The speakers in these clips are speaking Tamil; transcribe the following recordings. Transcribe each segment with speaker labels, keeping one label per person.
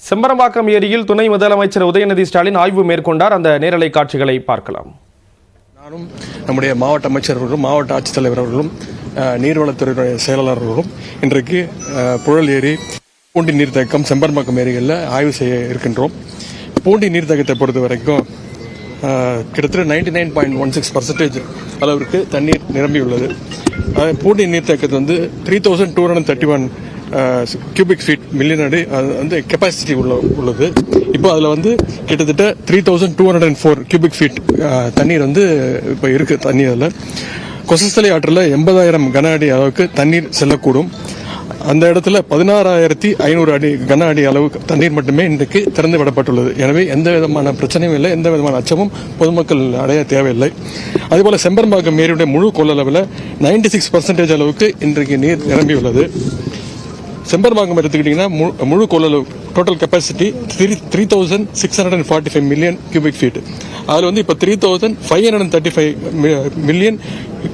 Speaker 1: செம்பரம்பாக்கம் ஏரியில் துணை முதலமைச்சர் உதயநிதி ஸ்டாலின் ஆய்வு மேற்கொண்டார். அந்த நேரலை காட்சிகளை பார்க்கலாம்.
Speaker 2: நானும் நம்முடைய மாவட்ட அமைச்சர் அவர்களும் மாவட்ட ஆட்சித்தலைவர் அவர்களும் நீர்வளத்துறை செயலாளர் அவர்களும் இன்றைக்கு புழல் ஏரி, பூண்டி நீர்த்தேக்கம், செம்பரம்பாக்கம் ஏரிகளில் ஆய்வு செய்ய இருக்கின்றோம். பூண்டி நீர்த்தேக்கத்தை பொறுத்த வரைக்கும் கிட்டத்தட்ட 99.16% அளவிற்கு தண்ணீர் நிரம்பியுள்ளது. பூண்டி நீர்த்தேக்கத்து 3231 கியூபிக் ஃபீட் மில்லியன் அடி அது கெப்பாசிட்டி உள்ளது. இப்போ அதில் கிட்டத்தட்ட 3204 கியூபிக் ஃபீட் தண்ணீர் இப்போ இருக்கு. தண்ணீர் அதில் கொசஸ்தலை ஆற்றில் 80,000 கன அடி அளவுக்கு தண்ணீர் செல்லக்கூடும். அந்த இடத்துல 16,500 அடி கன அடி அளவு தண்ணீர் மட்டுமே இன்றைக்கு திறந்து விடப்பட்டுள்ளது. எனவே எந்த விதமான பிரச்சனையும் இல்லை, எந்த விதமான அச்சமும் பொதுமக்கள் அடைய தேவையில்லை. அதேபோல செம்பரம்பாக்கம் ஏரியுடைய முழு கொள்ளளவில் 96% அளவுக்கு இன்றைக்கு நீர் நிரம்பியுள்ளது. செம்பரம்பாக்கம் எடுத்துக்கிட்டீங்கன்னா முழு கொள்ளளவு total capacity 3645 million cubic feet. அதில் இப்போ 3535 மில்லியன்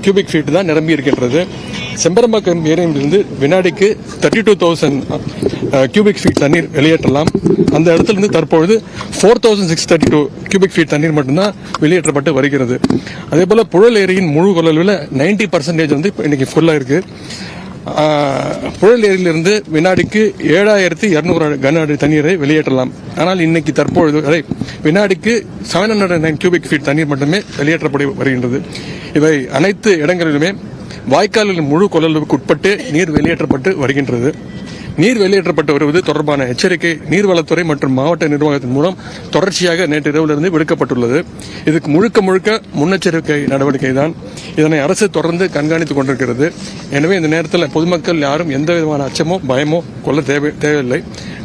Speaker 2: கியூபிக் ஃபீட் தான் நிரம்பி இருக்கின்றது. செம்பரம்பாக்கம் ஏரியிலிருந்து வினாடிக்கு 32,000 கியூபிக் ஃபீட் தண்ணீர் வெளியேற்றலாம். அந்த இடத்துல இருந்து தற்பொழுது 4632 கியூபிக் ஃபீட் தண்ணீர் மட்டும்தான் வெளியேற்றப்பட்டு வருகிறது. அதே போல புழல் ஏரியின் முழு கொள்ளளவில் 90% இப்போ இன்னைக்கு ஃபுல்லாக இருக்கு. புழல் ஏரியிலிருந்து வினாடிக்கு 7200 கன அடி தண்ணீரை வெளியேற்றலாம். ஆனால் இன்னைக்கு தற்பொழுது வினாடிக்கு 709 கியூபிக் ஃபீட் தண்ணீர் மட்டுமே வெளியேற்றப்பட்டு வருகின்றது. இவை அனைத்து இடங்களிலுமே வாய்க்கால்களின் முழு கொள்ளளவுக்கு உட்பட்டு நீர் வெளியேற்றப்பட்டு வருகின்றது. நீர் வெளியேற்றப்பட்டு வருவது தொடர்பான எச்சரிக்கை நீர்வளத்துறை மற்றும் மாவட்ட நிர்வாகத்தின் மூலம் தொடர்ச்சியாக நேற்று இரவிலிருந்து விடுக்கப்பட்டுள்ளது. இதுக்கு முழுக்க முன்னெச்சரிக்கை நடவடிக்கை தான். இதனை அரசு தொடர்ந்து கண்காணித்துக் கொண்டிருக்கிறது. எனவே இந்த நேரத்தில் பொதுமக்கள் யாரும் எந்த விதமான அச்சமோ பயமோ கொள்ள தேவையில்லை.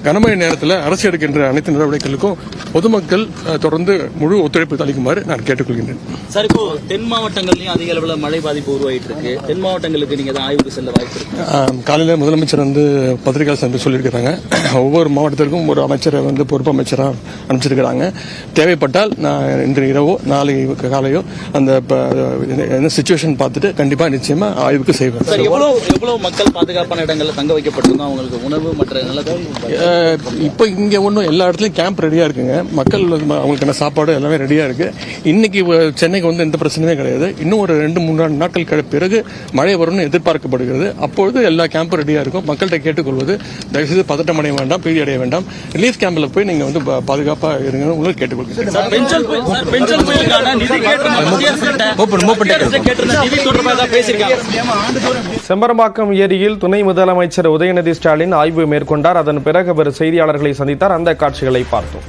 Speaker 2: கனமழை நேரத்தில் அரசு எடுக்கின்ற அனைத்து நடவடிக்கைகளுக்கும் பொதுமக்கள் தொடர்ந்து முழு ஒத்துழைப்பு அளிக்குமாறு நான் கேட்டுக்கொள்கின்றேன்.
Speaker 3: சார், இப்போ தென் மாவட்டங்கள்லயும் அதிக அளவில் மழை பாதிப்பு உருவாகிட்டு இருக்கு. தென் மாவட்டங்களுக்கு நீங்க ஆய்வுக்கு செல்ல வாய்ப்பு இருக்கு?
Speaker 2: காலையில் முதலமைச்சர் பத்திரிகை சந்திப்பு சொல்லியிருக்கிறாங்க. ஒவ்வொரு மாவட்டத்திற்கும் ஒரு அமைச்சரை பொறுப்பு அமைச்சராக அனுப்பிச்சிருக்கிறாங்க. தேவைப்பட்டால் நான் இன்று இரவோ நாளை காலையோ அந்த சிச்சுவேஷன் பார்த்துட்டு கண்டிப்பா நிச்சயமா ஆய்வுக்கு செய்வேன்.
Speaker 3: எவ்வளவு மக்கள் பாதுகாப்பான இடங்களில் தங்க வைக்கப்பட்டிருக்கோம்? அவங்களுக்கு உணவு மற்ற
Speaker 2: இப்போ இங்க ஒன்றும் எல்லா இடத்துலயும் கேம்ப் ரெடியா இருக்குங்க. மக்கள் அவங்களுக்கு சாப்பாடு எல்லாமே ரெடியா இருக்கு. இன்னைக்கு சென்னைக்கு எந்த பிரச்சனையுமே கிடையாது. இன்னும் ஒரு 2-3 நாட்கள் பிறகு மழை வரும்னு எதிர்பார்க்கப்படுகிறது. அப்பொழுது எல்லா கேம்பும் ரெடியா இருக்கும். மக்கள்கிட்ட கேட்டுக்கொள்வது, தயவுசெய்து பதட்டம் அடைய வேண்டாம், பீதி அடைய வேண்டாம். ரிலீஃப் கேம்ப்ல போய் நீங்க பாதுகாப்பா இருங்க உங்களுக்கு கேட்டுக்கொள்கிறேன்.
Speaker 1: செம்பரம்பாக்கம் ஏரியில் துணை முதலமைச்சர் உதயநிதி ஸ்டாலின் ஆய்வு மேற்கொண்டார். அதன் பிறகு அவர் செய்தியாளர்களை சந்தித்தார். அந்த காட்சிகளை பார்த்தோம்.